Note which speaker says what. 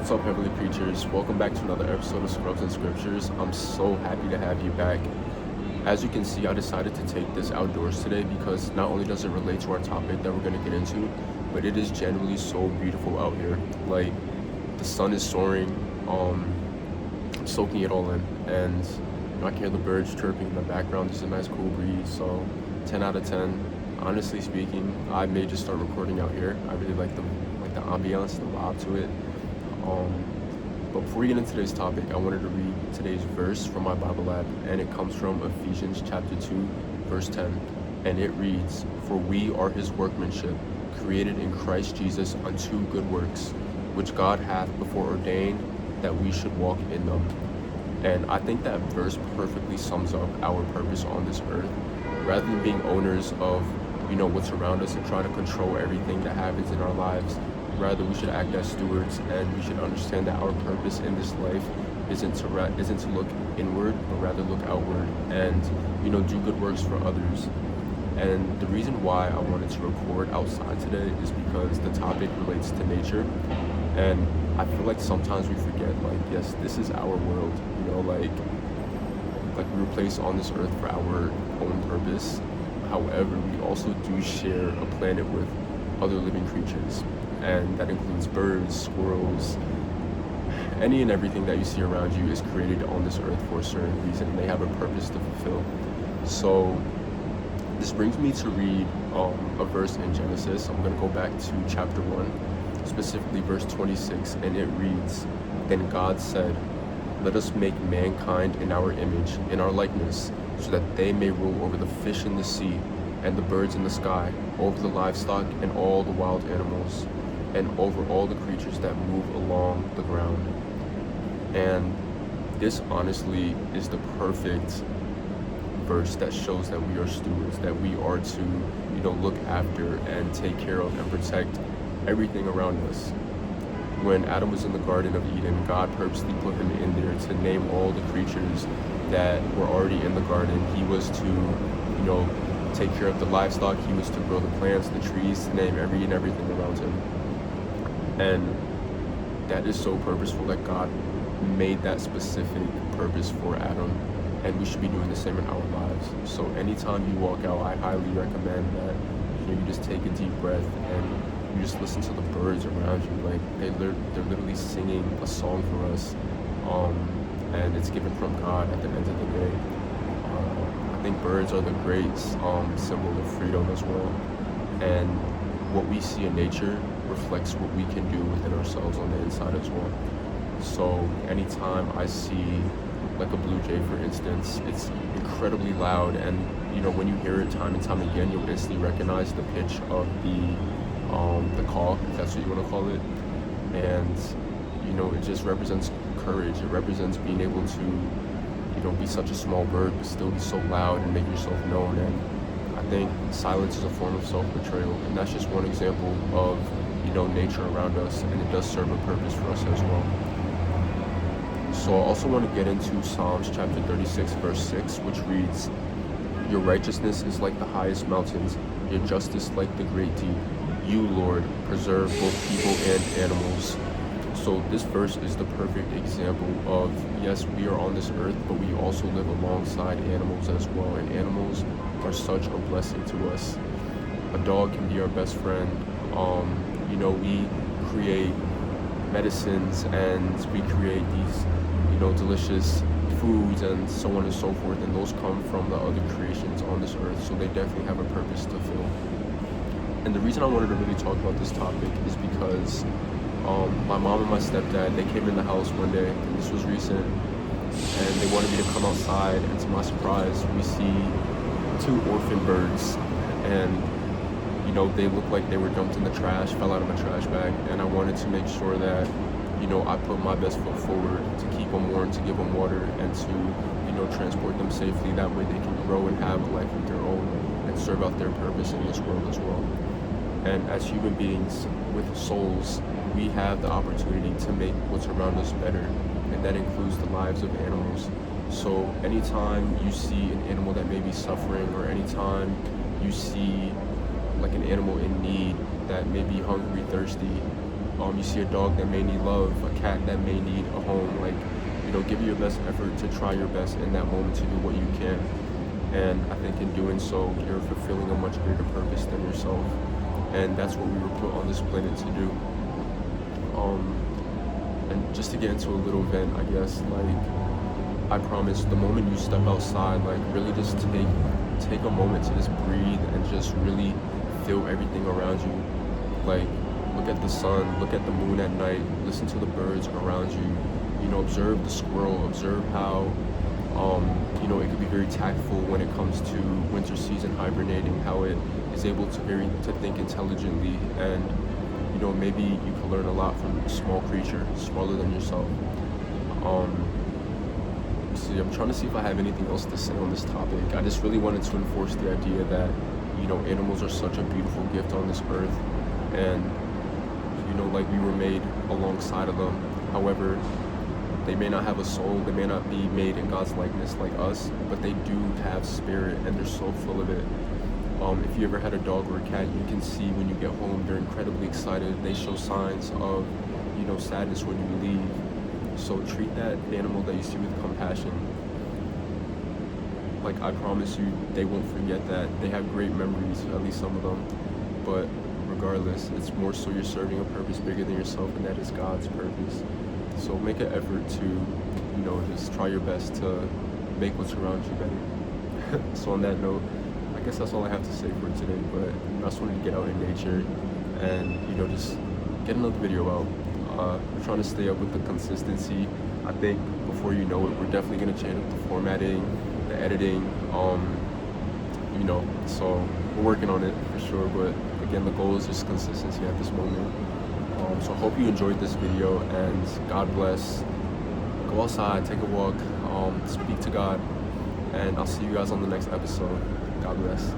Speaker 1: What's up, Heavenly Creatures? Welcome back to another episode of Scrubs and Scriptures. I'm so happy to have you back. As you can see, I decided to take this outdoors today because not only does it relate to our topic that we're going to get into, but it is generally so beautiful out here. Like, the sun is soaring, I'm soaking it all in, and I can hear the birds chirping in the background. There's a nice cool breeze, so 10 out of 10. Honestly speaking, I may just start recording out here. I really like the ambiance, the vibe to it. But before we get into today's topic, I wanted to read today's verse from my Bible app, and it comes from Ephesians chapter 2, verse 10, and it reads, "For we are his workmanship, created in Christ Jesus unto good works, which God hath before ordained that we should walk in them." And I think that verse perfectly sums up our purpose on this earth. Rather than being owners of, what's around us and trying to control everything that happens in our lives, rather we should act as stewards, and we should understand that our purpose in this life isn't to look inward, but rather look outward and do good works for others. And the reason why I wanted to record outside today is because the topic relates to nature, and I feel like sometimes we forget, yes, this is our world, like we were placed on this earth for our own purpose. However, we also do share a planet with other living creatures, and that includes birds, squirrels, any and everything that you see around you is created on this earth for a certain reason, and they have a purpose to fulfill. So this brings me to read a verse in Genesis. I'm going to go back to chapter 1, specifically verse 26, and it reads, "Then God said, let us make mankind in our image, in our likeness, so that they may rule over the fish in the sea, and the birds in the sky, over the livestock and all the wild animals, and over all the creatures that move along the ground." And this honestly is the perfect verse that shows that we are stewards, that we are to, look after and take care of and protect everything around us. When Adam was in the Garden of Eden, God purposely put him in there to name all the creatures that were already in the garden. He was to, take care of the livestock. He was to grow the plants, the trees, to name every and everything around him. And that is so purposeful that God made that specific purpose for Adam, and we should be doing the same in our lives. So anytime you walk out, I highly recommend that you just take a deep breath and you just listen to the birds around you. Like they're literally singing a song for us, and it's given from God at the end of the day. I think birds are the great symbol of freedom as well, and what we see in nature reflects what we can do within ourselves on the inside as well. So anytime I see like a blue jay, for instance, it's incredibly loud, and when you hear it time and time again, you'll instantly recognize the pitch of the call, if that's what you want to call it. And it just represents courage. It represents being able to be such a small bird but still be so loud and make yourself known. And I think silence is a form of self-betrayal, and that's just one example of nature around us, and it does serve a purpose for us as well. So I also want to get into Psalms chapter 36 verse 6, which reads, "Your righteousness is like the highest mountains, your justice like the great deep. You, Lord, preserve both people and animals." So this verse is the perfect example of, yes, we are on this earth, but we also live alongside animals as well, and animals are such a blessing to us. A dog can be our best friend. We create medicines, and we create these, delicious foods and so on and so forth, and those come from the other creations on this earth, so they definitely have a purpose to fill. And the reason I wanted to really talk about this topic is because my mom and my stepdad, they came in the house one day, and this was recent, and they wanted me to come outside, and to my surprise, we see two orphan birds, and they looked like they were dumped in the trash, fell out of a trash bag, and I wanted to make sure that I put my best foot forward to keep them warm, to give them water, and to transport them safely. That way they can grow and have a life of their own and serve out their purpose in this world as well. And as human beings with souls, we have the opportunity to make what's around us better, and that includes the lives of animals. So anytime you see an animal that may be suffering, or anytime you see like an animal in need that may be hungry, thirsty, You see a dog that may need love, a cat that may need a home. Like, give your best effort to try your best in that moment to do what you can. And I think in doing so, you're fulfilling a much greater purpose than yourself. And that's what we were put on this planet to do. And just to get into a little vent, I guess, like, I promise, the moment you step outside, like, really just take a moment to just breathe and just really feel everything around you. Like, look at the sun, look at the moon at night, listen to the birds around you. Observe the squirrel, observe how it could be very tactful when it comes to winter season hibernating, how it is able to think intelligently, and maybe you can learn a lot from a small creature, smaller than yourself. See, I'm trying to see if I have anything else to say on this topic. I just really wanted to enforce the idea that animals are such a beautiful gift on this earth, and like, we were made alongside of them. However, they may not have a soul, they may not be made in God's likeness like us, but they do have spirit, and they're so full of it. If you ever had a dog or a cat, you can see when you get home, they're incredibly excited. They show signs of, sadness when you leave. So treat that animal that you see with compassion. Like, I promise you, they won't forget that. They have great memories, at least some of them. But regardless, it's more so you're serving a purpose bigger than yourself, and that is God's purpose. So make an effort to, just try your best to make what's around you better. So on that note, I guess that's all I have to say for today. But I just wanted to get out in nature and, just get another video out. We're trying to stay up with the consistency. I think before you know it, we're definitely going to change up the formatting, the editing, so we're working on it for sure. But again, the goal is just consistency at this moment. So I hope you enjoyed this video, and God bless. Go outside, take a walk, speak to God, and I'll see you guys on the next episode. God bless.